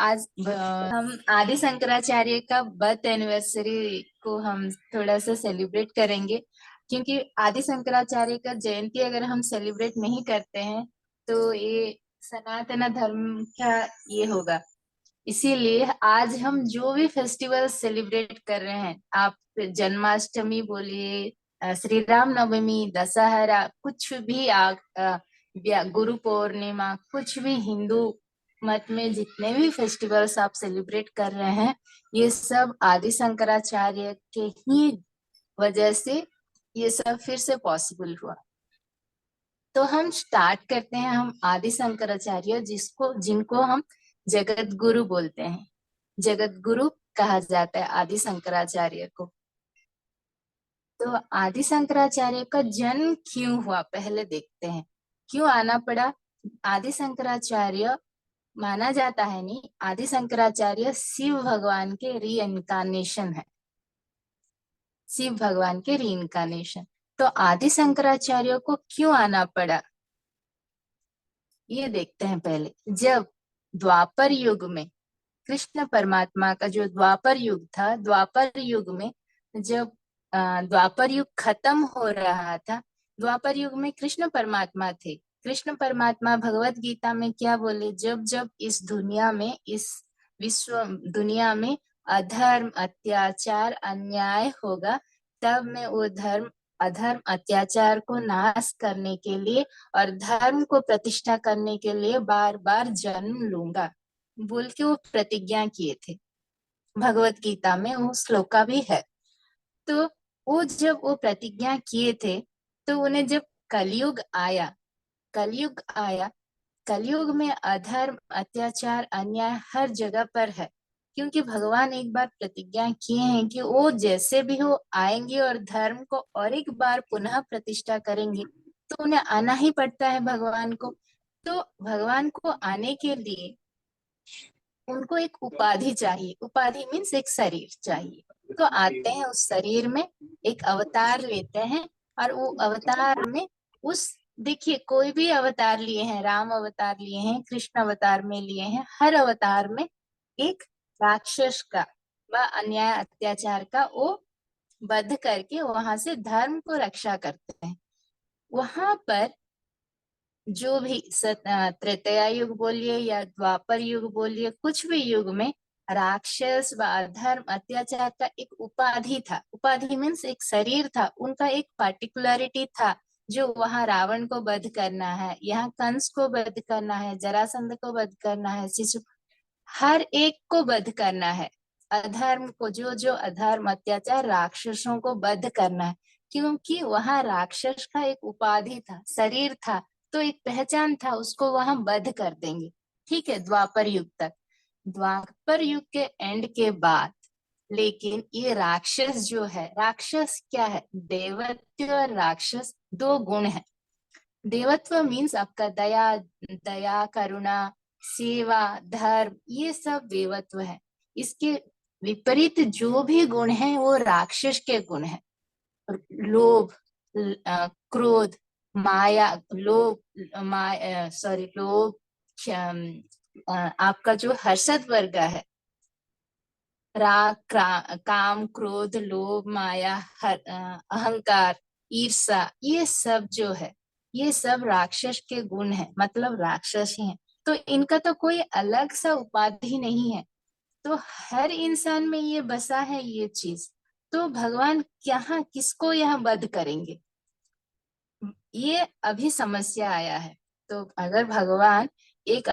आज हम आदि शंकराचार्य का बर्थ एनिवर्सरी को हम थोड़ा सा सेलिब्रेट करेंगे। क्योंकि आदि शंकराचार्य का जयंती अगर हम सेलिब्रेट नहीं करते हैं तो ये सनातन धर्म का ये होगा। इसीलिए आज हम जो भी फेस्टिवल सेलिब्रेट कर रहे हैं, आप जन्माष्टमी बोलिए, श्री राम नवमी, दशहरा, कुछ भी गुरु पूर्णिमा, कुछ भी हिंदू मत में जितने भी फेस्टिवल्स आप सेलिब्रेट कर रहे हैं, ये सब आदि शंकराचार्य के ही वजह से ये सब फिर से पॉसिबल हुआ। तो हम स्टार्ट करते हैं। हम आदि शंकराचार्य जिनको हम जगत गुरु बोलते हैं, जगत गुरु कहा जाता है आदि शंकराचार्य को। तो आदि शंकराचार्य का जन्म क्यों हुआ पहले देखते हैं, क्यों आना पड़ा। आदि शंकराचार्य माना जाता है, नहीं, आदि शंकराचार्य शिव भगवान के री इनकारनेशन है, शिव भगवान के री इनकारनेशन। तो आदि शंकराचार्य को क्यों आना पड़ा ये देखते हैं पहले। जब द्वापर युग में कृष्ण परमात्मा का जो द्वापर युग था, द्वापर युग में जब द्वापर युग खत्म हो रहा था, द्वापर युग में कृष्ण परमात्मा थे। कृष्ण परमात्मा भगवत गीता में क्या बोले, जब जब इस दुनिया में, इस विश्व दुनिया में अधर्म, अत्याचार, अन्याय होगा, तब मैं वो धर्म, अधर्म, अत्याचार को नाश करने के लिए और धर्म को प्रतिष्ठा करने के लिए बार बार जन्म लूंगा बोल के वो प्रतिज्ञा किए थे। भगवत गीता में वो श्लोका भी है। तो वो जब वो प्रतिज्ञा किए थे, तो उन्हें जब कलयुग आया, कलयुग आया, कलयुग में अधर्म, अत्याचार, अन्याय हर जगह पर है। क्योंकि भगवान एक बार प्रतिज्ञा किए हैं कि वो जैसे भी हो आएंगे और धर्म को और एक बार पुनः प्रतिष्ठा करेंगे, तो उन्हें आना ही पड़ता है भगवान को। तो भगवान को आने के लिए उनको एक उपाधि चाहिए। उपाधि मीन्स एक शरीर चाहिए। तो आते हैं उस शरीर में, एक अवतार लेते हैं, और वो अवतार में उस, देखिए कोई भी अवतार लिए हैं, राम अवतार लिए हैं, कृष्ण अवतार में लिए हैं, हर अवतार में एक राक्षस का व अन्याय अत्याचार का वो वध करके वहां से धर्म को रक्षा करते हैं। वहां पर जो भी त्रेतया युग बोलिए या द्वापर युग बोलिए, कुछ भी युग में राक्षस व अधर्म, अत्याचार का एक उपाधि था। उपाधि मीन्स एक शरीर था, उनका एक पार्टिकुलरिटी था, जो वहां रावण को वध करना है, यहाँ कंस को वध करना है, जरासंध को वध करना है, शिशु, हर एक को वध करना है। अधर्म को, जो जो अधर्म, अत्याचार, राक्षसों को वध करना है। क्योंकि वहां राक्षस का एक उपाधि था, शरीर था, तो एक पहचान था, उसको वहां वध कर देंगे। ठीक है, द्वापर युग तक। द्वापर युग के एंड के बाद लेकिन ये राक्षस जो है, राक्षस क्या है, देवत्व और राक्षस दो गुण है। देवत्व मीन्स आपका दया, दया, करुणा, सेवा, धर्म, ये सब देवत्व है। इसके विपरीत जो भी गुण है वो राक्षस के गुण है। लोभ, क्रोध, माया, लोभ, सॉरी, लोभ, आपका जो हर्षद वर्ग है, काम, क्रोध, लोभ, माया, अहंकार, ईर्षा, ये सब जो है, ये सब राक्षस के गुण है, मतलब राक्षस ही है। तो इनका तो कोई अलग सा उपाधि नहीं है, तो हर इंसान में ये बसा है ये चीज। तो भगवान यहाँ किसको यहाँ वध करेंगे, ये अभी समस्या आया है। तो अगर भगवान एक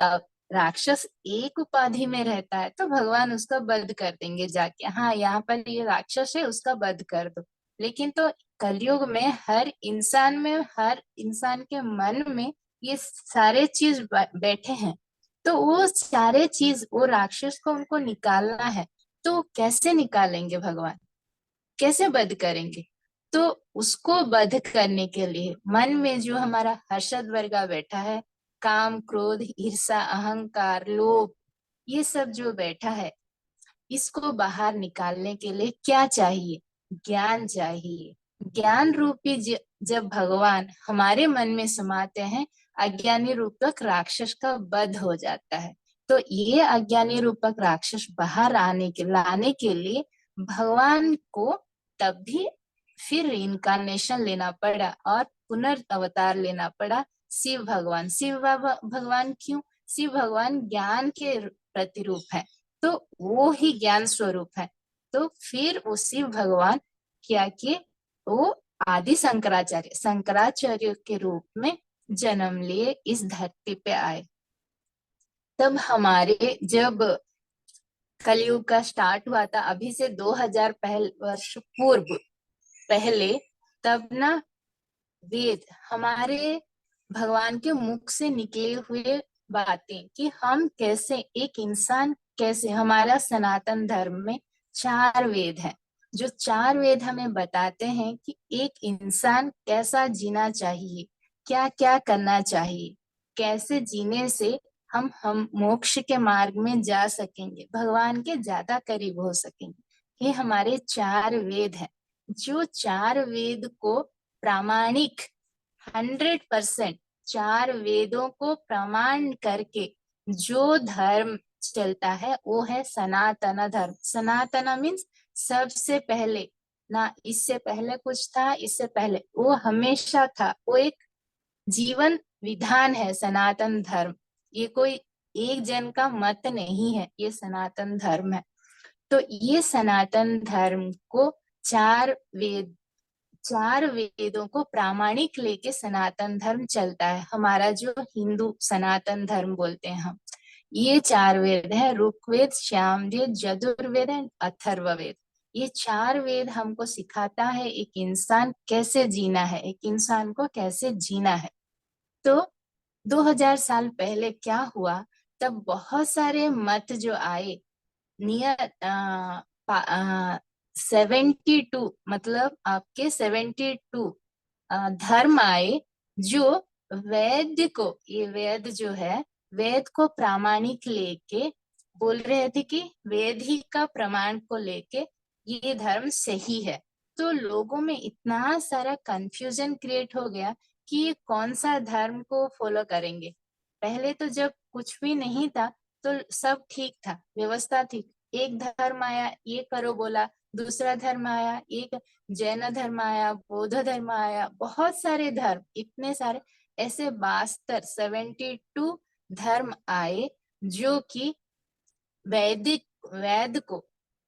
राक्षस एक उपाधि में रहता है तो भगवान उसका वध कर देंगे जाके, हाँ यहाँ पर ये राक्षस है उसका वध कर दो। लेकिन तो कलयुग में हर इंसान में, हर इंसान के मन में ये सारे चीज बैठे हैं। तो वो सारे चीज, वो राक्षस को उनको निकालना है, तो कैसे निकालेंगे भगवान, कैसे वध करेंगे। तो उसको वध करने के लिए मन में जो हमारा हर्षद वर्ग बैठा है, काम, क्रोध, ईर्षा, अहंकार, लोभ, ये सब जो बैठा है, इसको बाहर निकालने के लिए क्या चाहिए, ज्ञान चाहिए। ज्ञान रूपी जब भगवान हमारे मन में समाते हैं, अज्ञानी रूपक राक्षस का वध हो जाता है। तो ये अज्ञानी रूपक राक्षस बाहर लाने के लिए भगवान को तब भी फिर इनकारनेशन लेना पड़ा और पुनर्अवतार लेना पड़ा शिव भगवान। भगवान क्यों? शिव भगवान ज्ञान के प्रतिरूप है, तो वो ही ज्ञान स्वरूप है। तो फिर वो शिव भगवान क्या किए, वो आदि शंकराचार्य के रूप में जन्म लिए, इस धरती पे आए। तब हमारे जब कलयुग का स्टार्ट हुआ था, अभी से 2000 वर्ष पूर्व पहले, तब ना वेद हमारे भगवान के मुख से निकले हुए बातें कि हम कैसे एक इंसान, कैसे हमारा सनातन धर्म में 4 वेद है, जो 4 वेद हमें बताते हैं कि एक इंसान कैसा जीना चाहिए, क्या क्या करना चाहिए, कैसे जीने से हम मोक्ष के मार्ग में जा सकेंगे, भगवान के ज्यादा करीब हो सकेंगे। ये हमारे 4 वेद है। जो 4 वेद को प्रामाणिक 100% 4 वेदों को प्रमाण करके जो धर्म चलता है वो है सनातन धर्म। सनातन मीन्स सबसे पहले, ना इससे पहले कुछ था, इससे पहले वो हमेशा था, वो एक जीवन विधान है सनातन धर्म। ये कोई एक जन का मत नहीं है, ये सनातन धर्म है। तो ये सनातन धर्म को 4 वेदों को प्रामाणिक लेके सनातन धर्म चलता है। हमारा जो हिंदू सनातन धर्म बोलते हैं हम, ये 4 वेद है, ऋग्वेद, सामवेद, यजुर्वेद एंड अथर्ववेद। ये 4 वेद हमको सिखाता है एक इंसान कैसे जीना है, एक इंसान को कैसे जीना है। तो 2000 साल पहले क्या हुआ, तब बहुत सारे मत जो आए, नियर 72, मतलब आपके 72 धर्म आए, जो वेद को, ये वेद जो है, वेद को प्रामाणिक लेके बोल रहे थे कि वेद ही का प्रमाण को लेके ये धर्म सही है। तो लोगों में इतना सारा कंफ्यूजन क्रिएट हो गया कि ये कौन सा धर्म को फॉलो करेंगे। पहले तो जब कुछ भी नहीं था तो सब ठीक था, व्यवस्था थी। एक धर्म आया, ये करो बोला, दूसरा धर्म आया, एक जैन धर्म आया, बौद्ध धर्म आया, बहुत सारे धर्म, इतने सारे, ऐसे 72 धर्म आए, जो कि वैदिक वेद को,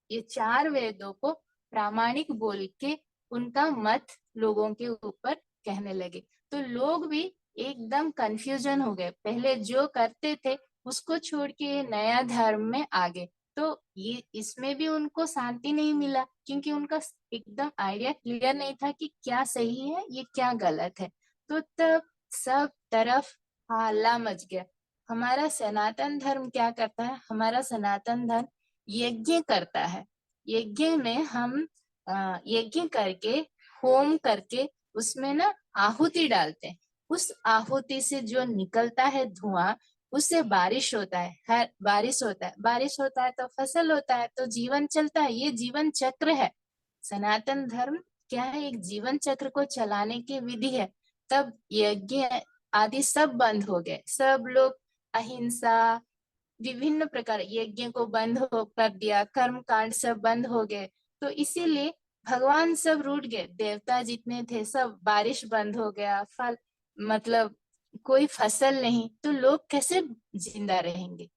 ये 4 वेदों को प्रामाणिक बोल के उनका मत लोगों के ऊपर कहने लगे। तो लोग भी एकदम कंफ्यूजन हो गए, पहले जो करते थे उसको छोड़ के ये नया धर्म में आ गए। तो ये इसमें भी उनको शांति नहीं मिला, क्योंकि उनका एकदम आइडिया क्लियर नहीं था कि क्या सही है, ये क्या गलत है। तो तब सब तरफ हल्ला मच गया। हमारा सनातन धर्म क्या करता है, हमारा सनातन धर्म यज्ञ करता है। यज्ञ में हम यज्ञ करके, होम करके, उसमें ना आहुति डालते हैं। उस आहुति से जो निकलता है धुआं, उससे बारिश होता है, हर बारिश होता है, बारिश होता है तो फसल होता है, तो जीवन चलता है। ये जीवन चक्र है। सनातन धर्म क्या है, एक जीवन चक्र को चलाने की विधि है। तब यज्ञ आदि सब बंद हो गए, सब लोग अहिंसा, विभिन्न प्रकार यज्ञ को बंद हो कर दिया, कर्म कांड सब बंद हो गए। तो इसीलिए भगवान सब रूठ गए, देवता जितने थे सब, बारिश बंद हो गया, फल मतलब कोई फसल नहीं, तो लोग कैसे जिंदा रहेंगे।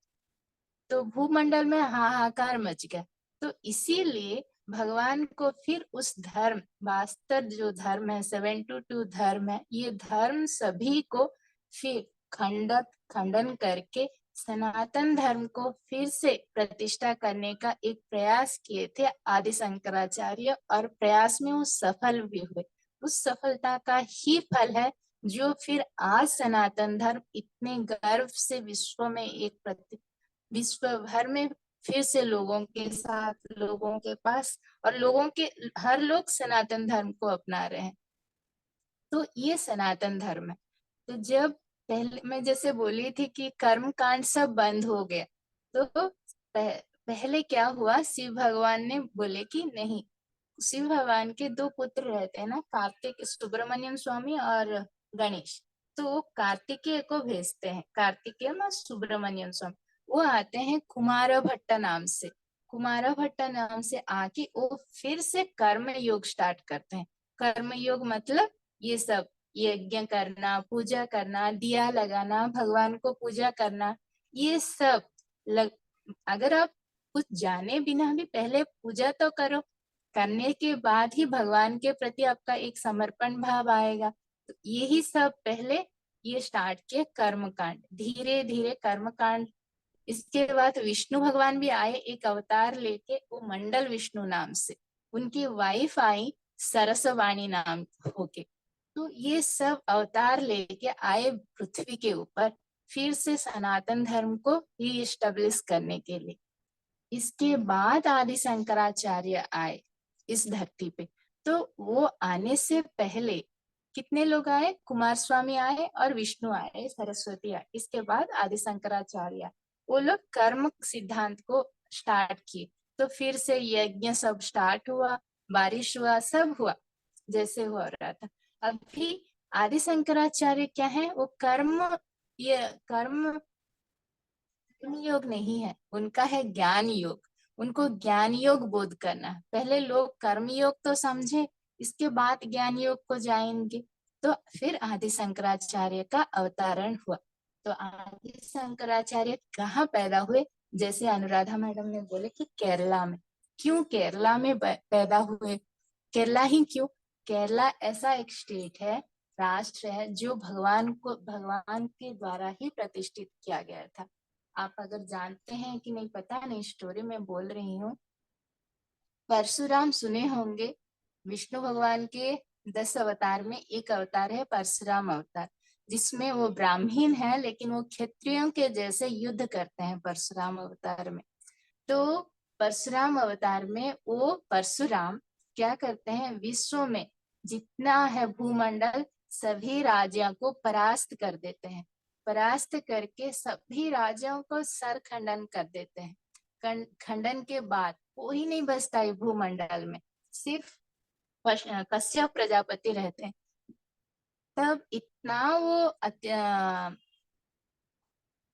तो भूमंडल में हाहाकार मच गया। तो इसीलिए भगवान को फिर उस धर्म, वास्तव जो धर्म है, 72 धर्म है, ये धर्म सभी को फिर खंडन करके सनातन धर्म को फिर से प्रतिष्ठा करने का एक प्रयास किए थे आदि शंकराचार्य, और प्रयास में वो सफल भी हुए। उस सफलता का ही फल है जो फिर आज सनातन धर्म इतने गर्व से विश्व में विश्व भर में फिर से लोगों के साथ, लोगों के पास, और लोगों के हर लोग सनातन धर्म को अपना रहे हैं। तो ये सनातन धर्म है। तो जब पहले मैं जैसे बोली थी कि कर्म कांड सब बंद हो गया, तो पहले क्या हुआ, शिव भगवान ने बोले कि नहीं, शिव भगवान के 2 पुत्र रहते हैं ना, कार्तिक, सुब्रमण्यम स्वामी और गणेश। तो वो कार्तिकेय को भेजते हैं, कार्तिकेय में सुब्रमण्यम स्वामी, वो आते हैं कुमार भट्ट नाम से। कुमार भट्ट नाम से आके वो फिर से कर्म योग स्टार्ट करते हैं। कर्म योग मतलब ये सब यज्ञ करना, पूजा करना, दिया लगाना, भगवान को पूजा करना, ये सब अगर आप कुछ जाने बिना भी पहले पूजा तो करो, करने के बाद ही भगवान के प्रति आपका एक समर्पण भाव आएगा। तो यही सब पहले ये स्टार्ट किए कर्म कांड, धीरे धीरे कर्म कांड। इसके बाद विष्णु भगवान भी आए एक अवतार लेके, वो मंडल विष्णु नाम से। उनकी वाइफ आई सरसवाणी नाम होके। तो ये सब अवतार लेके आए पृथ्वी के ऊपर, फिर से सनातन धर्म को रीएस्टेब्लिश करने के लिए। इसके बाद आदि शंकराचार्य आए इस धरती पे। तो वो आने से पहले कितने लोग आए? कुमार स्वामी आए और विष्णु आए, सरस्वती आए। इसके बाद आदि शंकराचार्य, वो लोग कर्म सिद्धांत को स्टार्ट किए। तो फिर से यज्ञ सब स्टार्ट हुआ, बारिश हुआ, सब हुआ जैसे हो रहा था। अभी आदि शंकराचार्य क्या है? वो ये कर्म योग नहीं है, उनका है ज्ञान योग। उनको ज्ञान योग बोध करना है। पहले लोग कर्म योग तो समझे, इसके बाद ज्ञान योग को जाएंगे। तो फिर आदि शंकराचार्य का अवतरण हुआ। तो आदि शंकराचार्य कहाँ पैदा हुए? जैसे अनुराधा मैडम ने बोले कि केरला में। क्यों केरला में पैदा हुए? केरला ही क्यों? केरला ऐसा एक स्टेट है, राष्ट्र है, जो भगवान के द्वारा ही प्रतिष्ठित किया गया था। आप अगर जानते हैं कि नहीं पता नहीं, स्टोरी में बोल रही हूँ। परशुराम सुने होंगे, विष्णु भगवान के 10 अवतार में एक अवतार है परशुराम अवतार, जिसमें वो ब्राह्मण है लेकिन वो क्षत्रियों के जैसे युद्ध करते हैं परशुराम अवतार में। तो परशुराम अवतार में वो परशुराम क्या करते हैं? विश्व में जितना है भूमंडल, सभी राज्यों को परास्त कर देते हैं। परास्त करके सभी राज्यों को सर खंडन कर देते हैं। खंडन के बाद कोई नहीं बचता है भूमंडल में, सिर्फ कश्यप प्रजापति रहते हैं। तब इतना वो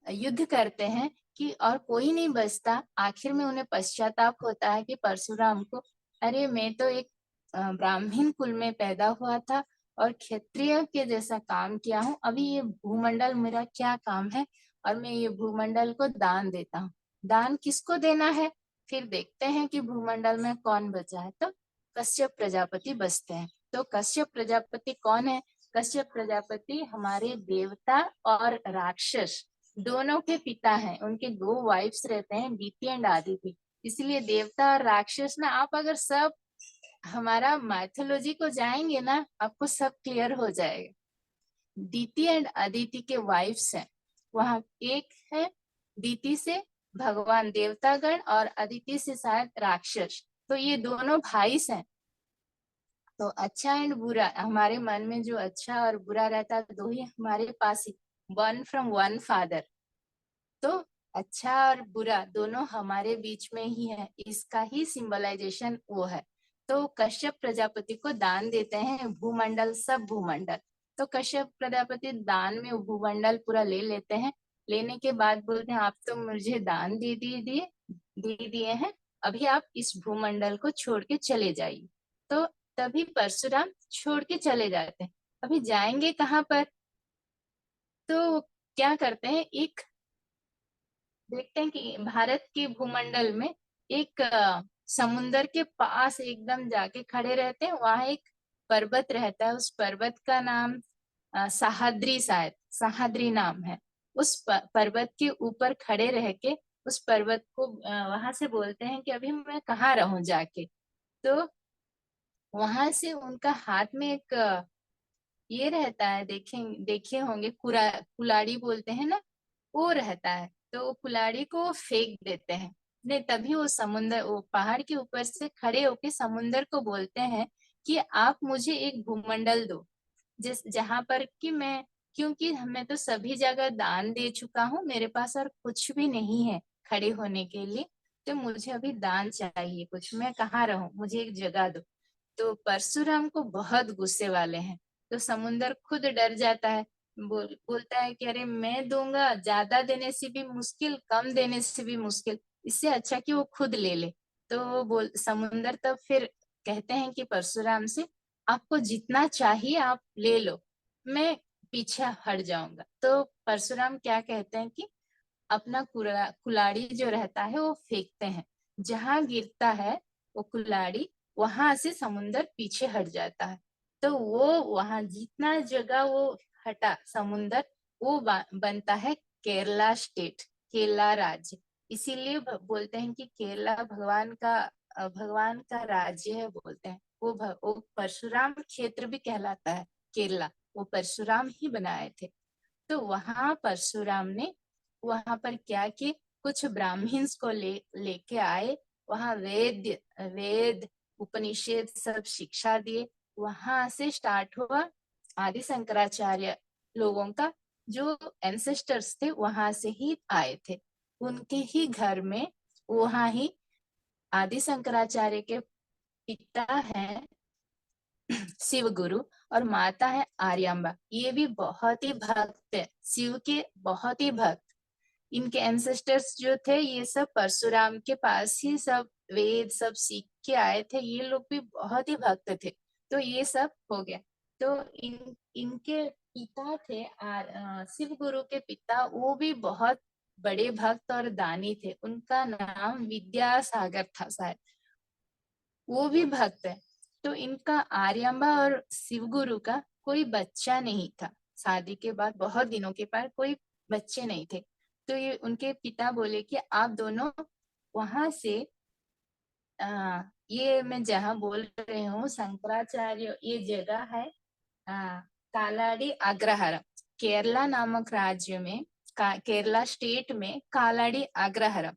युद्ध करते हैं कि और कोई नहीं बचता। आखिर में उन्हें पश्चाताप होता है कि परशुराम को, अरे मैं तो एक ब्राह्मण कुल में पैदा हुआ था और क्षत्रिय के जैसा काम किया हूँ, अभी ये भूमंडल मेरा क्या काम है? और मैं ये भूमंडल को दान देता हूँ। दान किसको देना है? फिर देखते हैं कि भूमंडल में कौन बचा है। तो कश्यप प्रजापति बचते हैं। तो कश्यप प्रजापति कौन है? कश्यप प्रजापति हमारे देवता और राक्षस दोनों के पिता हैं। उनके 2 वाइफ्स रहते हैं, दीति एंड आदिति। इसलिए देवता और राक्षस ना, आप अगर सब हमारा माइथोलॉजी को जाएंगे ना, आपको सब क्लियर हो जाएगा। दीति एंड आदिति के वाइफ्स हैं वहां। एक है दीति से भगवान देवतागण और अदिति से शायद राक्षस। तो ये दोनों भाई हैं। तो अच्छा एंड बुरा, हमारे मन में जो अच्छा और बुरा रहता है, दो ही हमारे पास ही, वन फ्रॉम वन फादर। तो अच्छा और बुरा दोनों हमारे बीच में ही है, इसका ही सिंबलाइजेशन वो है। तो कश्यप प्रजापति को दान देते हैं भूमंडल, सब भूमंडल। तो कश्यप प्रजापति दान में भूमंडल पूरा ले लेते हैं। लेने के बाद बोलते हैं, आप तो मुझे दान दे दिए हैं, अभी आप इस भूमंडल को छोड़ के चले जाइए। तो तभी परशुराम छोड़ के चले जाते हैं। अभी जाएंगे कहाँ पर? तो क्या करते हैं, एक देखते हैं कि भारत के भूमंडल में एक समुन्दर के पास एकदम जाके खड़े रहते हैं। वहां एक पर्वत रहता है, उस पर्वत का नाम सह्याद्री, शायद सह्याद्री नाम है। उस पर्वत के ऊपर खड़े रह के उस पर्वत को वहां से बोलते हैं कि अभी मैं कहाँ रहूं जाके। तो वहां से उनका हाथ में एक ये रहता है, देखे होंगे, कुलाड़ी बोलते हैं ना, वो रहता है। तो वो कुल्हाड़ी को फेंक देते हैं। नहीं, तभी वो पहाड़ के ऊपर से खड़े होके समुंदर को बोलते हैं कि आप मुझे एक भूमंडल दो, जहां पर कि मैं, क्योंकि मैं तो सभी जगह दान दे चुका हूँ, मेरे पास और कुछ भी नहीं है खड़े होने के लिए। तो मुझे अभी दान चाहिए कुछ, मैं कहाँ रहूं, मुझे एक जगह दो। तो परशुराम को बहुत गुस्से वाले हैं। तो समुंदर खुद डर जाता है, बोलता है कि अरे मैं दूंगा, ज्यादा देने से भी मुश्किल, कम देने से भी मुश्किल, इससे अच्छा कि वो खुद ले ले। तो वो बोल समुंदर तब फिर कहते हैं कि परशुराम से, आपको जितना चाहिए आप ले लो, मैं पीछे हट जाऊंगा। तो परशुराम क्या कहते हैं कि अपना कुलाड़ी जो रहता है वो फेंकते हैं, जहां गिरता है वो कुल्हाड़ी, वहां से समुंदर पीछे हट जाता है। तो वो वहां जितना जगह वो हटा समुंदर, वो बनता है केरला स्टेट, केरला राज्य। इसीलिए बोलते हैं कि केरला भगवान का राज्य है बोलते हैं। वो परशुराम क्षेत्र भी कहलाता है केरला, वो परशुराम ही बनाए थे। तो वहां परशुराम ने वहां पर क्या कि कुछ ब्राह्मण्स को लेके आए, वहां वेद उपनिषद सब शिक्षा दिए। वहां से स्टार्ट हुआ आदि शंकराचार्य लोगों का, जो एंसेस्टर्स थे वहां से ही आए थे। उनके ही घर में, वहां ही आदि शंकराचार्य के पिता हैं शिव गुरु, और माता है आर्यम्बा। ये भी बहुत ही भक्त है, शिव के बहुत ही भक्त। इनके एंसेस्टर्स जो थे ये सब परशुराम के पास ही सब वेद सब सीख के आए थे, ये लोग भी बहुत ही भक्त थे। तो ये सब हो गया। तो इनके पिता थे शिव गुरु के पिता, वो भी बहुत बड़े भक्त और दानी थे। उनका नाम विद्यासागर था शायद, वो भी भक्त है। तो इनका आर्यम्बा और शिवगुरु का कोई बच्चा नहीं था। शादी के बाद बहुत दिनों के बाद कोई बच्चे नहीं थे। तो ये उनके पिता बोले कि आप दोनों वहां से, ये मैं जहाँ बोल रही हूँ शंकराचार्य, ये जगह है कालाडी अग्रहारम, केरला नामक राज्य में, केरला स्टेट में कालाडी अग्रहारम।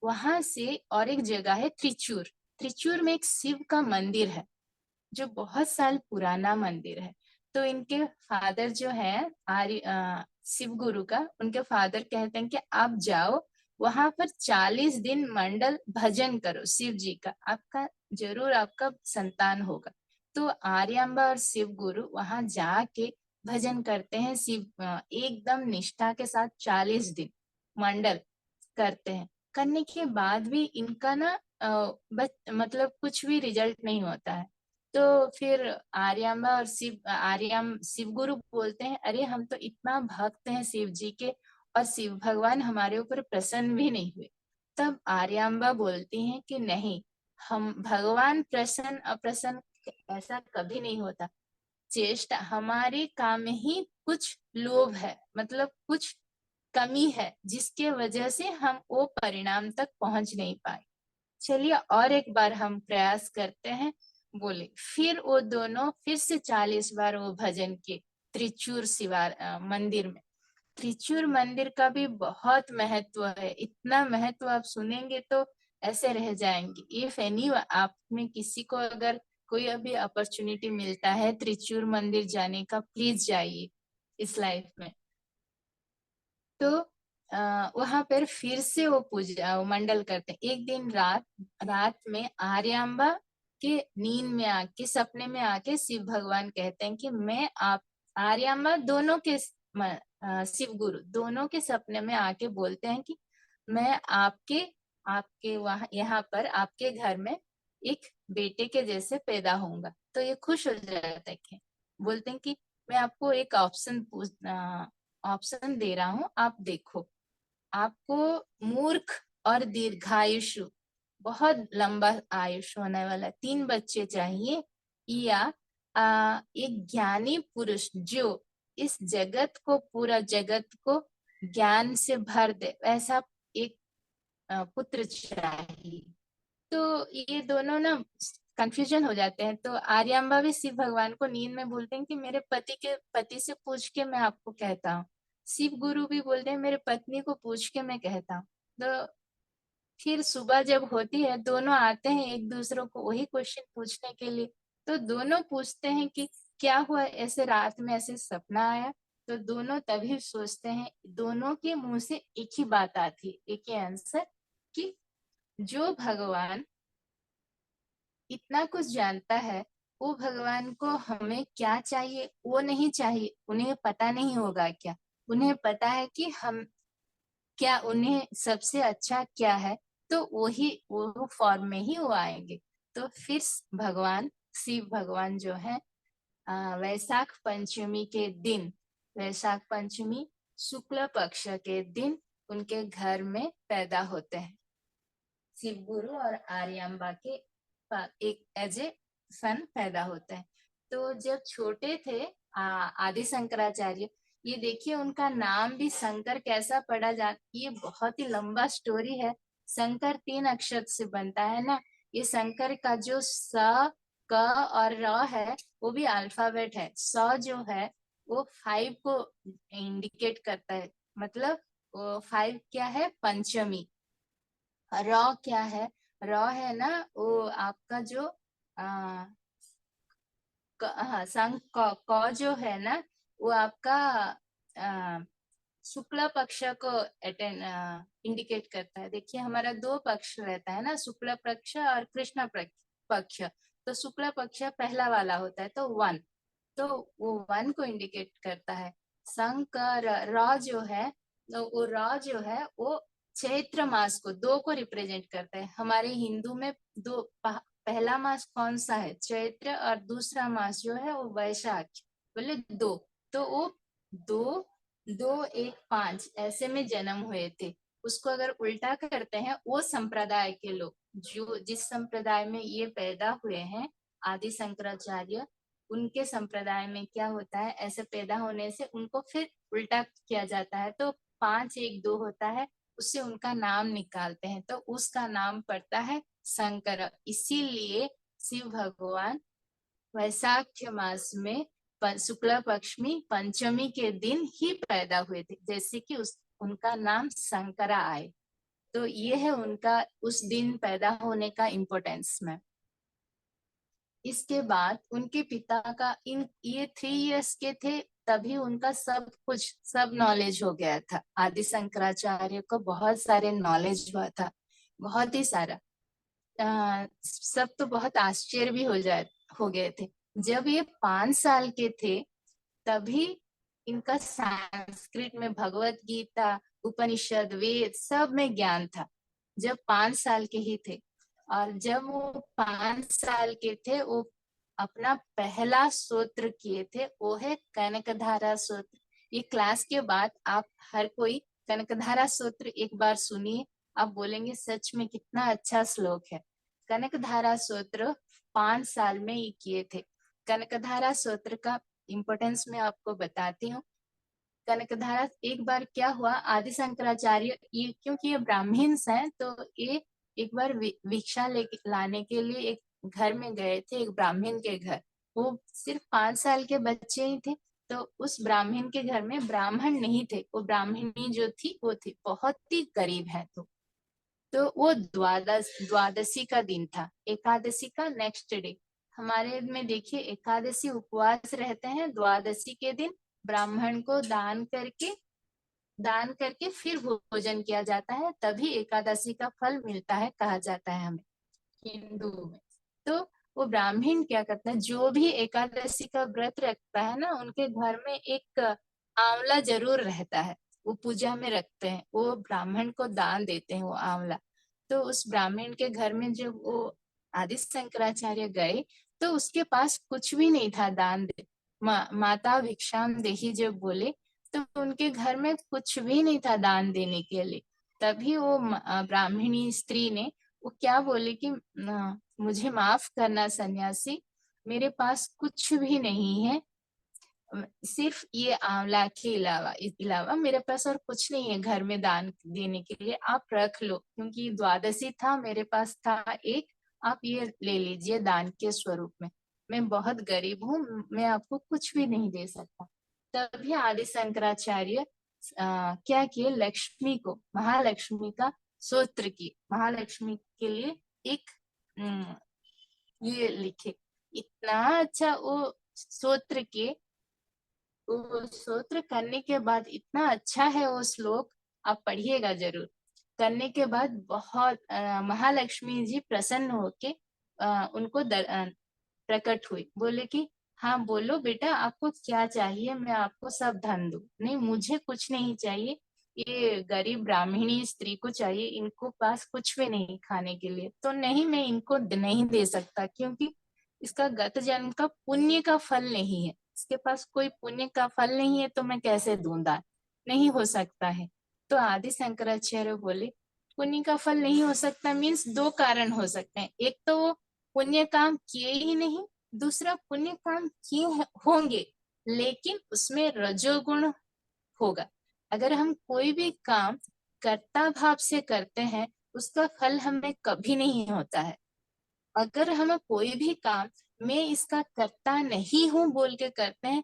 वहां से और एक जगह है त्रिचूर। त्रिचूर में एक शिव का मंदिर है, जो बहुत साल पुराना मंदिर है। तो इनके फादर जो है शिव गुरु का, उनके फादर कहते हैं कि आप जाओ वहां पर 40 दिन मंडल भजन करो शिव जी का, आपका जरूर आपका संतान होगा। तो आर्यम्बा और शिव गुरु वहां जाके भजन करते हैं शिव, एकदम निष्ठा के साथ 40 दिन मंडल करते हैं। करने के बाद भी इनका ना मतलब कुछ भी रिजल्ट नहीं होता है। तो फिर आर्यम्बा और शिव गुरु बोलते हैं, अरे हम तो इतना भक्त हैं शिव जी के, और शिव भगवान हमारे ऊपर प्रसन्न भी नहीं हुए। तब आर्यम्बा बोलती हैं कि नहीं, हम भगवान प्रसन्न अप्रसन्न ऐसा कभी नहीं होता। चेष्टा हमारे काम में ही कुछ लोभ है, मतलब कुछ कमी है, जिसके वजह से हम वो परिणाम तक पहुंच नहीं पाए। चलिए और एक बार हम प्रयास करते हैं, बोले। फिर वो दोनों फिर से 40 बार वो भजन किए त्रिचूर मंदिर में। त्रिचूर मंदिर का भी बहुत महत्व है, इतना महत्व आप सुनेंगे तो ऐसे रह जाएंगे। इफ एनी आप में किसी को अगर कोई अभी अपॉर्चुनिटी मिलता है त्रिचूर मंदिर जाने का, प्लीज जाइए इस लाइफ में। तो वहां पर फिर से वो पूजा वो मंडल करते हैं। एक दिन रात रात में आर्यम्बा के नींद में आके, सपने में आके शिव भगवान कहते हैं कि मैं आप, आर्यम्बा दोनों के शिव गुरु दोनों के सपने में आके बोलते हैं कि मैं आपके आपके वहां यहाँ पर आपके घर में एक बेटे के जैसे पैदा होऊंगा। तो ये खुश हो जाता है कि बोलते हैं कि मैं आपको एक ऑप्शन दे रहा हूँ, आप देखो। आपको मूर्ख और दीर्घायुषु, बहुत लंबा आयुष होने वाला 3 बच्चे चाहिए, या एक ज्ञानी पुरुष जो इस जगत को, पूरा जगत को ज्ञान से भर दे, वैसा एक पुत्र चाहिए। तो ये दोनों ना कंफ्यूजन हो जाते हैं। तो आर्यम्बा भी शिव भगवान को नींद में बोलते हैं कि मेरे पति से पूछ के मैं आपको कहता हूँ। शिव गुरु भी बोलते हैं मेरे पत्नी को पूछ के मैं कहता हूँ। तो फिर सुबह जब होती है, दोनों आते हैं एक दूसरे को वही क्वेश्चन पूछने के लिए। तो दोनों पूछते हैं कि क्या हुआ, ऐसे रात में ऐसे सपना आया। तो दोनों तभी सोचते हैं, दोनों के मुंह से एक ही बात आती, एक ही आंसर, कि जो भगवान इतना कुछ जानता है, वो भगवान को हमें क्या चाहिए वो नहीं चाहिए, उन्हें पता नहीं होगा क्या, उन्हें पता है कि हम क्या, उन्हें सबसे अच्छा क्या है, तो वही वो फॉर्म में ही वो आएंगे। तो फिर भगवान शिव भगवान जो है वैशाख पंचमी के दिन, वैशाख पंचमी शुक्ल पक्ष के दिन उनके घर में पैदा होते हैं। शिव गुरु और आर्यांबा के एक एज ए सन पैदा होते हैं। तो जब छोटे थे आदि शंकराचार्य, ये देखिए उनका नाम भी शंकर कैसा पड़ा जा, ये बहुत ही लंबा स्टोरी है। शंकर 3 अक्षर से बनता है ना। ये शंकर का जो स, क और र है वो भी अल्फाबेट है। स जो है वो 5 को इंडिकेट करता है, मतलब वो 5 क्या है, पंचमी। रॉ क्या है, रॉ है ना वो आपका जो आ, हाँ संग क जो है ना वो आपका आ, शुक्ल पक्ष को अटेंड इंडिकेट करता है। देखिए हमारा 2 पक्ष रहता है ना, शुक्ल पक्ष और कृष्ण पक्ष। तो शुक्ल पक्ष पहला वाला होता है तो 1, तो वो 1 को इंडिकेट करता है। शंकर रॉ जो है, तो वो रॉ जो है वो चैत्र मास को 2 को रिप्रेजेंट करता है। हमारे हिंदू में दो पहला मास कौन सा है, चैत्र, और दूसरा मास जो है वो वैशाख, बोले 2। तो वो 2 2 1 5 ऐसे में जन्म हुए थे। उसको अगर उल्टा करते हैं, वो संप्रदाय के लोग जो जिस संप्रदाय में ये पैदा हुए हैं आदि शंकराचार्य, उनके संप्रदाय में क्या होता है, ऐसे पैदा होने से उनको फिर उल्टा किया जाता है, तो 5 1 2 होता है, उससे उनका नाम निकालते हैं, तो उसका नाम पड़ता है शंकर। इसीलिए शिव भगवान वैशाख मास में शुक्ल पक्ष में पंचमी के दिन ही पैदा हुए थे, जैसे कि उनका नाम शंकरा आए। तो ये है उनका उस दिन पैदा होने का इम्पोर्टेंस में। इसके बाद उनके पिता का इन ये 3 इयर्स के थे तभी उनका सब कुछ सब नॉलेज हो गया था। आदि शंकराचार्य को बहुत सारे नॉलेज हुआ था, बहुत ही सारा। सब तो बहुत आश्चर्य भी हो गए थे। जब ये 5 साल के थे तभी इनका संस्कृत में भगवत गीता, उपनिषद, वेद सब में ज्ञान था, जब 5 साल के ही थे। और जब वो 5 साल के थे वो अपना पहला स्तोत्र किए थे, वो है कनकधारा स्तोत्र। ये क्लास के बाद आप हर कोई कनकधारा स्तोत्र एक बार सुनिए, आप बोलेंगे सच में कितना अच्छा श्लोक है। कनकधारा स्तोत्र 5 साल में ये किए थे। कनकधारा स्तोत्र का इम्पोर्टेंस मैं आपको बताती हूँ। कनकधारा एक बार क्या हुआ, आदि शंकराचार्य ये क्योंकि ये ब्राह्मण्स हैं तो ये एक बार भिक्षा लेके लाने के लिए एक घर में गए थे, एक ब्राह्मण के घर। वो सिर्फ 5 साल के बच्चे ही थे। तो उस ब्राह्मण के घर में ब्राह्मण नहीं थे, वो ब्राह्मणी जो थी वो थी बहुत ही गरीब है। तो वो द्वादशी का दिन था, एकादशी का नेक्स्ट डे। हमारे में देखिए एकादशी उपवास रहते हैं, द्वादशी के दिन ब्राह्मण को दान करके फिर भोजन किया जाता है, तभी एकादशी का फल मिलता है कहा जाता है हमें हिंदू में। तो वो ब्राह्मण क्या करता है, जो भी एकादशी का व्रत रखता है ना उनके घर में एक आंवला जरूर रहता है, वो पूजा में रखते हैं, वो ब्राह्मण को दान देते हैं वो आंवला। तो उस ब्राह्मण के घर में जब वो आदि शंकराचार्य गए तो उसके पास कुछ भी नहीं था दान दे। माता भिक्षाम देही जब बोले तो उनके घर में कुछ भी नहीं था दान देने के लिए। तभी वो ब्राह्मणी स्त्री ने वो क्या बोले कि मुझे माफ करना सन्यासी, मेरे पास कुछ भी नहीं है, सिर्फ ये आंवला के अलावा मेरे पास और कुछ नहीं है घर में दान देने के लिए, आप रख लो, क्योंकि द्वादशी था मेरे पास था एक, आप ये ले लीजिए दान के स्वरूप में, मैं बहुत गरीब हूँ, मैं आपको कुछ भी नहीं दे सकता। तभी आदि शंकराचार्य क्या किए, लक्ष्मी को, महालक्ष्मी का स्तोत्र किए, महालक्ष्मी के लिए एक ये लिखे। इतना अच्छा वो स्तोत्र के, वो स्तोत्र करने के बाद इतना अच्छा है वो श्लोक, आप पढ़िएगा जरूर। करने के बाद बहुत महालक्ष्मी जी प्रसन्न होके उनको प्रकट हुई। बोले कि हाँ बोलो बेटा, आपको क्या चाहिए, मैं आपको सब धन दूं। नहीं, मुझे कुछ नहीं चाहिए, ये गरीब ब्राह्मणी स्त्री को चाहिए, इनको पास कुछ भी नहीं खाने के लिए। तो नहीं, मैं इनको नहीं दे सकता, क्योंकि इसका गत जन्म का पुण्य का फल नहीं है, इसके पास कोई पुण्य का फल नहीं है, तो मैं कैसे दूं दान, नहीं हो सकता है। तो आदि शंकराचार्य बोले पुण्य का फल नहीं हो सकता, मीन्स दो कारण हो सकते हैं। एक तो वो पुण्य काम किए ही नहीं, दूसरा पुण्य काम किए होंगे लेकिन उसमें रजोगुण होगा। अगर हम कोई भी काम कर्ता भाव से करते हैं, उसका फल हमें कभी नहीं होता है। अगर हम कोई भी काम मैं इसका करता नहीं हूं बोल के करते हैं,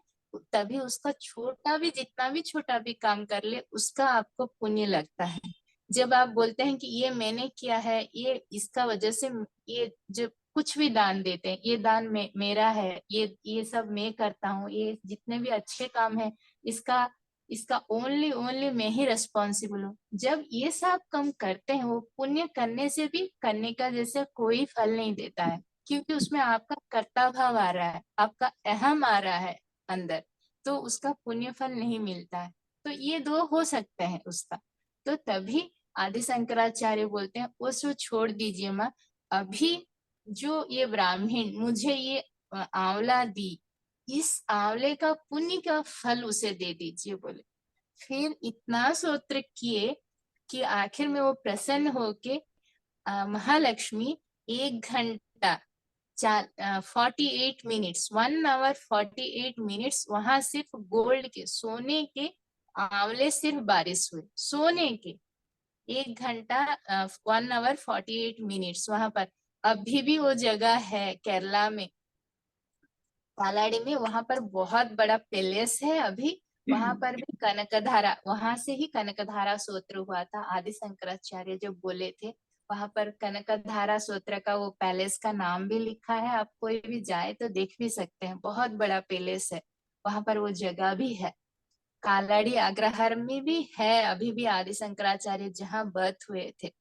तभी उसका छोटा भी, जितना भी छोटा भी काम कर ले, उसका आपको पुण्य लगता है। जब आप बोलते हैं कि ये मैंने किया है, ये इसका वजह से, ये जब कुछ भी दान देते हैं, ये दान मेरा है, ये सब मैं करता हूँ, ये जितने भी अच्छे काम है, इसका इसका ओनली ओनली मैं ही रिस्पॉन्सिबल हूँ। जब ये सब काम करते हैं, वो पुण्य करने से भी करने का जैसे कोई फल नहीं देता है, क्योंकि उसमें आपका कर्ता भाव आ रहा है, आपका अहम आ रहा है अंदर, तो उसका पुण्य फल नहीं मिलता है। तो ये दो हो सकते हैं उसका। तो तभी आदि शंकराचार्य बोलते हैं वो सब छोड़ दीजिए माँ, अभी जो ये ब्राह्मण मुझे ये आंवला दी, इस आंवले का पुण्य का फल उसे दे दीजिए बोले। फिर इतना स्तोत्र किए कि आखिर में वो प्रसन्न होके महालक्ष्मी 1 घंटा 48 मिनट्स 1 hour 48 मिनट्स वहां सिर्फ गोल्ड के, सोने के आंवले सिर्फ बारिश हुए, सोने के। 1 घंटा 1 hour 48 मिनट्स वहां पर। अभी भी वो जगह है केरला में, कालाड़ी में, वहां पर बहुत बड़ा पैलेस है अभी। वहां पर भी कनकधारा, वहां से ही कनकधारा स्तोत्र हुआ था। आदि शंकराचार्य जो बोले थे, वहां पर कनकधारा स्तोत्र का वो पैलेस का नाम भी लिखा है। आप कोई भी जाए तो देख भी सकते हैं, बहुत बड़ा पैलेस है। वहां पर वो जगह भी है। कालाड़ी अग्रहार में भी है अभी भी, आदि शंकराचार्य जहाँ बर्थ हुए थे।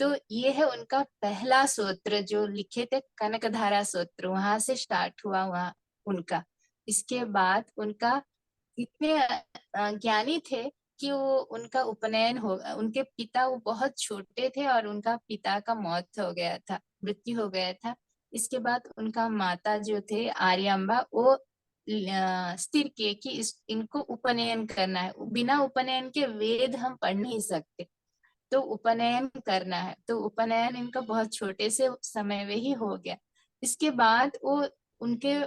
तो ये है उनका पहला सूत्र जो लिखे थे, कनकधारा सूत्र, वहां से स्टार्ट हुआ वहाँ उनका। इसके बाद उनका इतने ज्ञानी थे कि वो उनका उपनयन हो, उनके पिता वो बहुत छोटे थे और उनका पिता का मौत हो गया था, मृत्यु हो गया था। इसके बाद उनका माता जो थे आर्यम्बा, वो स्थिर किए कि इनको उपनयन करना है, बिना उपनयन के वेद हम पढ़ नहीं सकते, तो उपनयन करना है। तो उपनयन इनका बहुत छोटे से समय में ही हो गया। इसके बाद वो उनके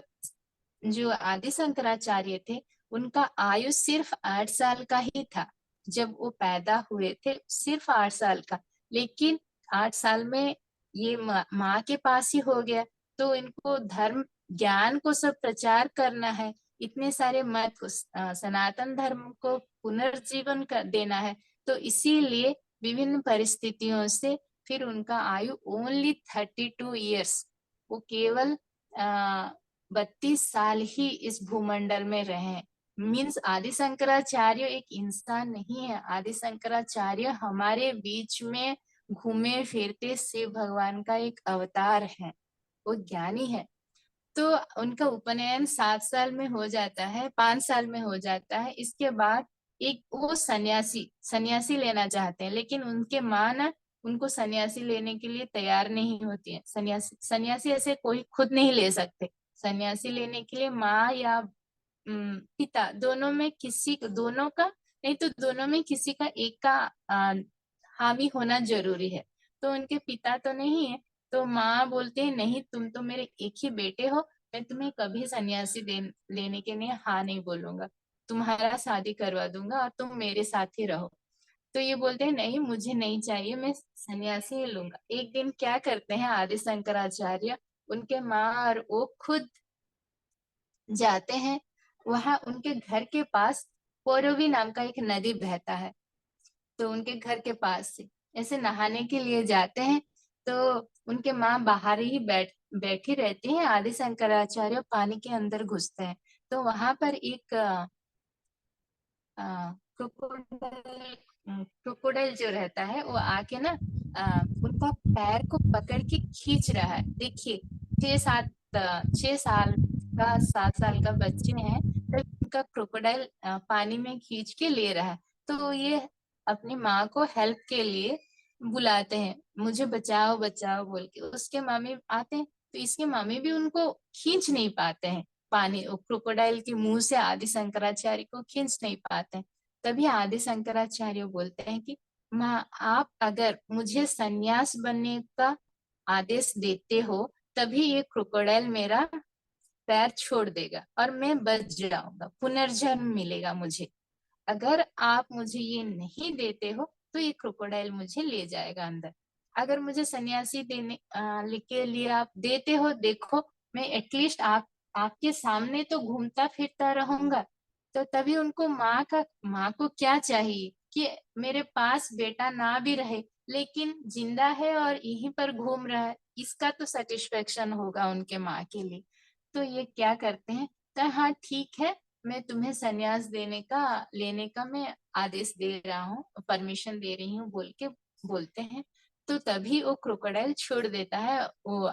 जो आदि शंकराचार्य थे, उनका आयु सिर्फ 8 साल का ही था जब वो पैदा हुए थे, सिर्फ 8 साल का। लेकिन 8 साल में ये माँ के पास ही हो गया। तो इनको धर्म ज्ञान को सब प्रचार करना है, इतने सारे मत को, सनातन धर्म को पुनर्जीवन कर देना है। तो इसीलिए विभिन्न परिस्थितियों से फिर उनका आयु ओनली 32 ईयर्स, वो केवल 32 साल ही इस भूमंडल में रहे। मीन्स आदि शंकराचार्य एक इंसान नहीं है, आदि शंकराचार्य हमारे बीच में घूमे फिरते शिव भगवान का एक अवतार है, वो ज्ञानी है। तो उनका उपनयन 7 साल में हो जाता है, 5 साल में हो जाता है। इसके बाद एक वो सन्यासी सन्यासी लेना चाहते हैं, लेकिन उनके माँ ना उनको सन्यासी लेने के लिए तैयार नहीं होती है। सन्यासी सन्यासी ऐसे कोई खुद नहीं ले सकते। सन्यासी लेने के लिए माँ या पिता, दोनों में किसी, दोनों का नहीं तो दोनों में किसी का एक का हामी होना जरूरी है। तो उनके पिता तो नहीं है, तो माँ बोलते हैं नहीं, तुम तो मेरे एक ही बेटे हो, मैं तुम्हें कभी सन्यासी लेने के लिए हाँ नहीं बोलूंगा, तुम्हारा शादी करवा दूंगा और तुम मेरे साथ ही रहो। तो ये बोलते हैं नहीं, मुझे नहीं चाहिए, मैं सन्यासी ही लूंगा। एक दिन क्या करते हैं आदि शंकराचार्य, उनके माँ और वो खुद जाते हैं। वहां उनके घर के पास पौरवी नाम का एक नदी बहता है, तो उनके घर के पास से ऐसे नहाने के लिए जाते हैं। तो उनके माँ बाहर ही बैठी रहती हैं, आदि शंकराचार्य पानी के अंदर घुसते हैं। तो वहां पर एक क्रोकोडाइल क्रोकोडाइल जो रहता है, वो आके ना उनका पैर को पकड़ के खींच रहा है। देखिए, 6-7 6 साल का 7 साल का बच्चे हैं, तब उनका क्रोकोडाइल पानी में खींच के ले रहा है। तो ये अपनी माँ को हेल्प के लिए बुलाते हैं, मुझे बचाओ बचाओ बोल के। उसके मम्मी आते हैं तो इसके मम्मी भी उनको खींच नहीं पाते हैं, पानी क्रोकोडाइल के मुंह से आदि शंकराचार्य को खींच नहीं पाते हैं। तभी आदि शंकराचार्य बोलते हैं कि माँ, आप अगर मुझे सन्यास बनने का आदेश देते हो तभी ये क्रोकोडाइल मेरा पैर छोड़ देगा और मैं बच जाऊंगा, पुनर्जन्म मिलेगा मुझे। अगर आप मुझे ये नहीं देते हो तो ये क्रोकोडाइल मुझे ले जाएगा अंदर। अगर मुझे सन्यासी देने के लिए आप देते हो, देखो मैं एटलीस्ट आपके सामने तो घूमता फिरता रहूंगा। तो तभी उनको माँ को क्या चाहिए कि मेरे पास बेटा ना भी रहे लेकिन जिंदा है और यहीं पर घूम रहा है, इसका तो सेटिस्फेक्शन होगा उनके माँ के लिए। तो ये क्या करते हैं, तो हाँ ठीक है, मैं तुम्हें संन्यास लेने का मैं आदेश दे रहा हूँ, परमिशन दे रही हूँ बोल के बोलते हैं। तो तभी वो क्रोकोडाइल छोड़ देता है वो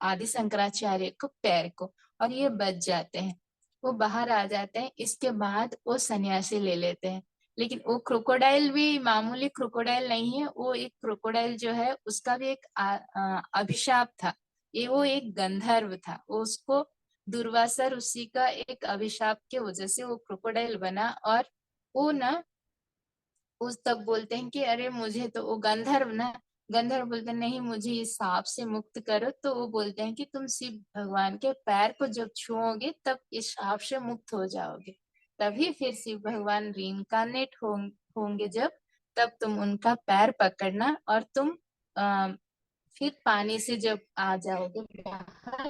आदि शंकराचार्य को पैर को, और ये बच जाते हैं, वो बाहर आ जाते हैं। इसके बाद वो सन्यासी ले लेते हैं। लेकिन वो क्रोकोडाइल भी मामूली क्रोकोडाइल नहीं है, वो एक क्रोकोडाइल जो है उसका भी एक अभिशाप था। ये वो एक गंधर्व था, वो उसको दुर्वासा ऋषि का एक अभिशाप के वजह से वो क्रोकोडाइल बना। और वो ना उस तब बोलते हैं कि अरे मुझे तो, वो गंधर्व बोलते हैं नहीं मुझे इस सांप से मुक्त करो। तो वो बोलते हैं कि तुम शिव भगवान के पैर को जब छुओगे तब इस सांप से मुक्त हो जाओगे। तभी फिर शिव भगवान रीइंकार्नेट होंगे जब, तब तुम उनका पैर पकड़ना और तुम फिर पानी से जब आ जाओगे बाहर,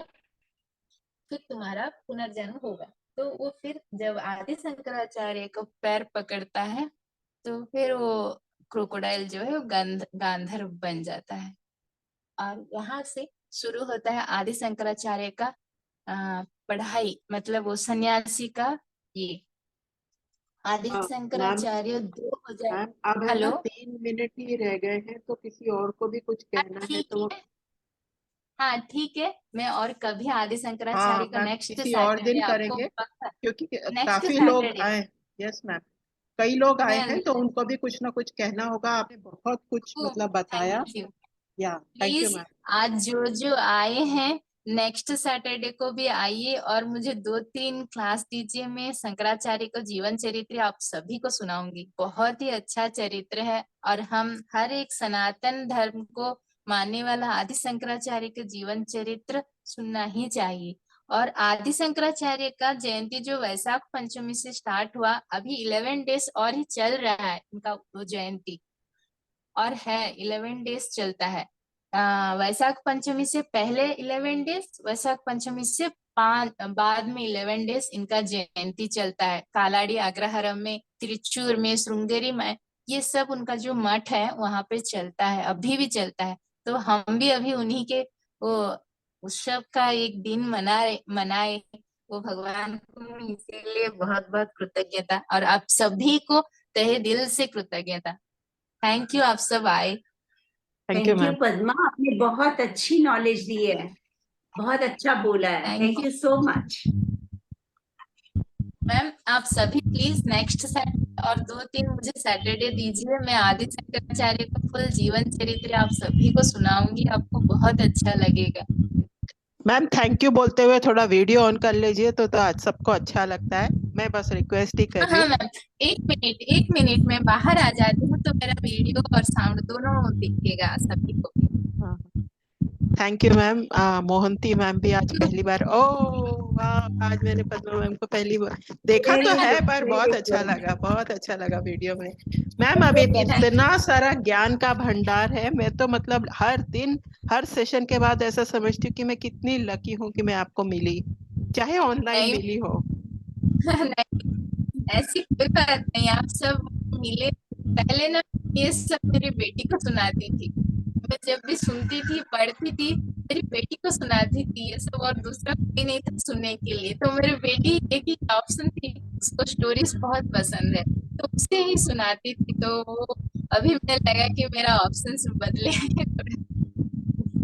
फिर तुम्हारा पुनर्जन्म होगा। तो वो फिर जब आदि शंकराचार्य को पैर पकड़ता है तो फिर वो क्रोकोडाइल जो है वो गांधर्व बन जाता है। और यहाँ से शुरू होता है आदि शंकराचार्य का पढ़ाई, मतलब वो सन्यासी का ये। आदि मैम शंकराचार्य 2000। मैम अब है ना हेलो। 3 मिनट ही रह गए हैं, तो किसी और को भी कुछ कहना है ठीक तो वो। है, हाँ ठीक है, मैं और कभी आदि हाँ शंकराचार्य का मैम, नेक्स्ट किसी और दिन सैटरडे आपको करेंगे, पक्का, क्योंकि नेक्स्ट काफी लोग सैटरडे आए। यस मैम, कई लोग आए मैं, हैं तो उनको भी कुछ ना कुछ कहना होगा। आपने बहुत कुछ मतलब बताया। Thank you. या थैंक यू प्लीज मैम। आज जो जो आए हैं नेक्स्ट सैटरडे को भी आइए और मुझे 2-3 क्लास दीजिए। मैं शंकराचार्य को जीवन चरित्र आप सभी को सुनाऊंगी, बहुत ही अच्छा चरित्र है। और हम हर एक सनातन धर्म को मानने वाला आदि शंकराचार्य के जीवन चरित्र सुनना ही चाहिए। और आदि शंकराचार्य का जयंती जो वैशाख पंचमी से स्टार्ट हुआ, अभी 11 डेज और ही चल रहा है उनका वो जयंती, और है 11 डेज चलता है। वैशाख पंचमी से पहले 11 डेज, वैशाख पंचमी से बाद में 11 डेज इनका जयंती चलता है। कालाड़ी अग्रहारम में, तिरुचूर में, श्रृंगेरी में, ये सब उनका जो मठ है वहां पे चलता है, अभी भी चलता है। तो हम भी अभी उन्हीं के वो उत्सव का एक दिन मनाए। वो भगवान को इसीलिए बहुत बहुत कृतज्ञता, और आप सभी को तहे दिल से कृतज्ञता। थैंक यू, आप सब आए। Thank you thank you ma'am. Padma, आपने बहुत अच्छी नॉलेज दी है, बहुत अच्छा बोला है। Thank thank you you so much. Ma'am, आप सभी प्लीज नेक्स्ट सैटरडे और 2-3 मुझे सैटरडे दीजिए, मैं आदि शंकराचार्य का फुल जीवन चरित्र आप सभी को सुनाऊंगी, आपको बहुत अच्छा लगेगा। मैम थैंक यू बोलते हुए थोड़ा वीडियो ऑन कर लीजिए, तो आज सबको अच्छा लगता है। मैं बस रिक्वेस्ट ही कर हाँ रही हाँ हूँ। मैम, 1 मिनट मैं बाहर आ जाती हूँ तो मेरा वीडियो और साउंड दोनों दिखेगा सभी को। हाँ, thank you ma'am. Mohanty ma'am भी आज पहली बार। ओ वाह, आज मैंने पद्मा मैम को पहली बार देखा तो वेरी है, गुड, पर बहुत वेरी अच्छा गुड। लगा, बहुत अच्छा लगा वीडियो में। मैम अभी इतना सारा ज्ञान का भंडार है, मैं तो मतलब हर दिन हर सेशन के बाद ऐसा समझती हूँ कि मैं कितनी लकी हूँ कि मैं आपको मिली, चाहे ऑनलाइन नहीं मिली हो। नहीं, ऐसी कोई बात नहीं, आप सब मिले। पहले ना ये सब मेरी बेटी को सुनाती थी, मैं जब भी सुनती थी पढ़ती थी मेरी बेटी को सुनाती थी ये सब, और दूसरा कोई नहीं था सुनने के लिए। तो मेरी बेटी एक ही ऑप्शन थी, उसको स्टोरीज बहुत पसंद है तो उसे ही सुनाती थी। तो वो अभी मुझे लगा कि मेरा ऑप्शन बदले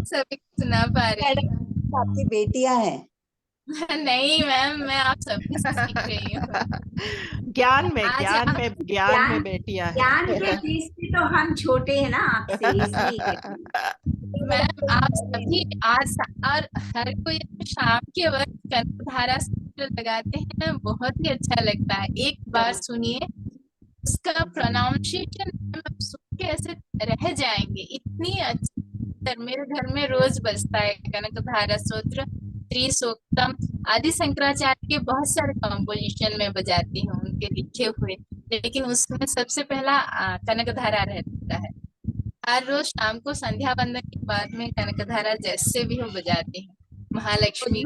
सभी को सुना पा रही हूँ। आपकी बेटियां हैं। नहीं मैम, मैं आप सभी से सीख रही हूँ। ज्ञान में आज ज्ञान आप में ज्ञान ज्ञान में बेटियां ज्ञान के हैं। बेस पे तो हम छोटे हैं ना आपसे, इसलिए कह रही हूँ। मैम, आप सभी आज और हर कोई शाम के वक्त कनकधारा सूत्र लगाते हैं ना, बहुत ही अच्छा लगता है। एक बार सुनिए, उसका प्रोनाउंसिएशन आप सुन के ऐसे रह जाएंगे, इतनी अच्छी। मेरे घर में रोज बजता है कनकधारा सूत्र, त्रिसूक्तम आदि। शंकराचार्य के बहुत सारे कंपोजिशन में बजाती हूँ, उनके लिखे हुए, लेकिन उसमें सबसे पहला कनकधारा रहता है। हर रोज शाम को संध्या वंदन के बाद में कनकधारा जैसे भी हो बजाती हूँ, महालक्ष्मी